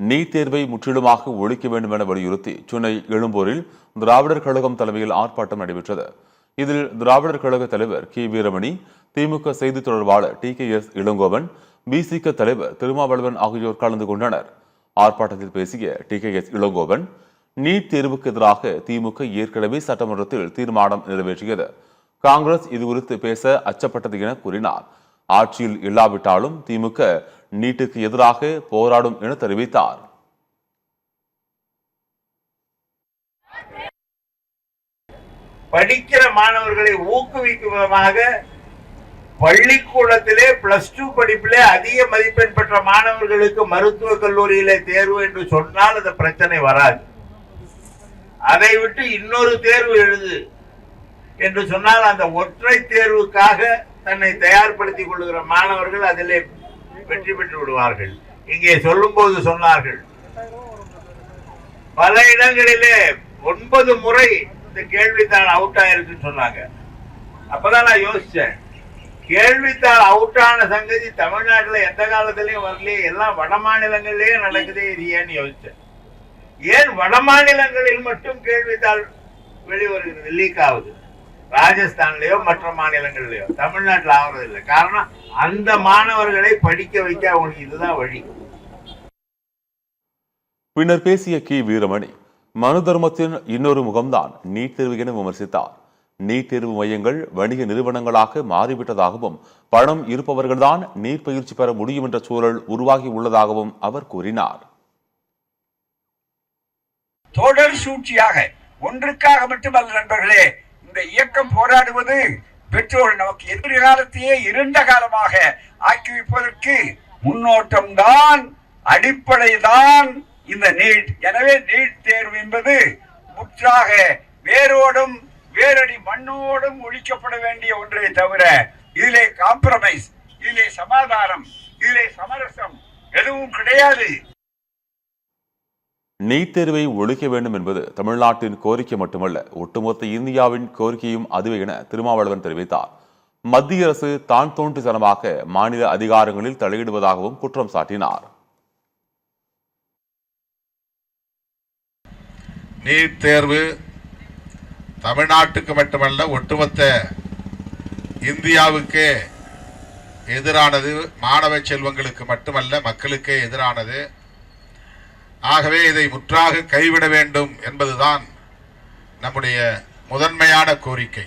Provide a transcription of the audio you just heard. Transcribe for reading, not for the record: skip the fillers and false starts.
NEET தேர்வை முற்றிலுமாக ஒழிக்க வேண்டும் என வலியுறுத்தி சென்னை எழும்பூரில் திராவிடர் கழகம் தலைமையில் ஆர்ப்பாட்டம் நடைபெற்றது. இதில் திராவிடர் கழக தலைவர் கி வீரமணி, திமுக செய்தி தொடர்பாளர் TKS இளங்கோவன், BCK தலைவர் திருமாவளவன் ஆகியோர் கலந்து கொண்டனர். ஆர்ப்பாட்டத்தில் பேசிய TKS இளங்கோவன், நீட் தேர்வுக்கு எதிராக திமுக ஏற்கனவே சட்டமன்றத்தில் தீர்மானம் நிறைவேற்றியது. காங்கிரஸ் இதுகுறித்து பேச அச்சப்பட்டது என கூறினார். ஆட்சியில் இல்லாவிட்டாலும் திமுக நீட்டுக்கு எதிராக போராடும் என தெரிவித்தார். படிக்கிற மாணவர்களை ஊக்குவிக்கும் விதமாக பள்ளிக்கூடத்திலே +2 படிப்பிலே அதிக மதிப்பெண் பெற்ற மாணவர்களுக்கு மருத்துவக் கல்லூரியிலே தேர்வு என்று சொன்னால் அந்த பிரச்சனை வராது. அதை விட்டு இன்னொரு தேர்வு எழுது என்று சொன்னால் அந்த ஒற்றை தேர்வுக்காக தன்னை தயார்படுத்திக் கொள்கிற மாணவர்கள் அதிலே வெற்றி பெற்று விடுவார்கள். இங்கே சொல்லும் போது சொன்னார்கள், பல இடங்களிலே 9 முறை இந்த கேள்வித்தாள் அவுட் ஆயிருக்குன்னு சொன்னாங்க. அப்பதான் நான் யோசிச்சேன், கேள்வித்தாள் அவுட் ஆன சங்கதி தமிழ்நாட்டில் எந்த காலத்திலயும் வரலையே, எல்லாம் வட மாநிலங்களிலேயே நடக்குதே, இது ஏன்னு யோசிச்சேன். ஏன் வட மாநிலங்களில் மட்டும் கேள்வித்தாள் வெளிவருகிறது, லீக் ஆகுது? ராஜஸ்தான்லயோ மற்ற மாநிலங்கள்லயோ, தமிழ்நாட்டில் ஆகிறது இல்லை. காரணம், அந்த மாணவர்களை படிக்க வைக்க அவங்களுக்கு இதுதான் வழி. பின்னர் பேசிய கி வீரமணி, மனு தர்மத்தின் இன்னொரு முகம்தான் நீட் தேர்வு என விமர்சித்தார். நீட் தேர்வு மையங்கள் வணிக நிறுவனங்களாக மாறிவிட்டதாகவும், பணம் இருப்பவர்கள்தான் நீட் பயிற்சி பெற முடியும் என்ற சூழல் உருவாகி உள்ளதாகவும் அவர் கூறினார். தொடர் சூழ்ச்சியாக ஒன்றுக்காக மட்டுமல்ல நண்பர்களே, இந்த இயக்கம் போராடுவது பெற்றோர் நமக்கு எதிர்காலத்தையே இருண்ட காலமாக ஆக்கி வைப்பதற்கு முன்னோட்டம்தான், அடிப்படைதான் இந்த நீட். எனவே நீட் தேர்வு என்பது முற்றாக வேரோடும் வேரடி மண்ணோடும் ஒழிக்கப்பட வேண்டிய ஒன்றே தவிர இதிலே காம்ப்ரமைஸ், இதிலே சமாதானம், இதிலே சமரசம் எதுவும் கிடையாது. நீட் தேர்வை ஒழிக்க வேண்டும் என்பது தமிழ்நாட்டின் கோரிக்கை மட்டுமல்ல, ஒட்டுமொத்த இந்தியாவின் கோரிக்கையும் அதுவே என திருமாவளவன் தெரிவித்தார். மத்திய அரசு தான் தோன்றித்தனமாக மாநில அதிகாரங்களில் தலையிடுவதாகவும் குற்றம் சாட்டினார். நீட் தேர்வு தமிழ்நாட்டுக்கு மட்டுமல்ல, ஒட்டுமொத்த இந்தியாவுக்கே எதிரானது. மாணவ செல்வங்களுக்கு மட்டுமல்ல, மக்களுக்கே எதிரானது. ஆகவே இதை முற்றாக கைவிட வேண்டும் என்பதுதான் நம்முடைய முதன்மையான கோரிக்கை.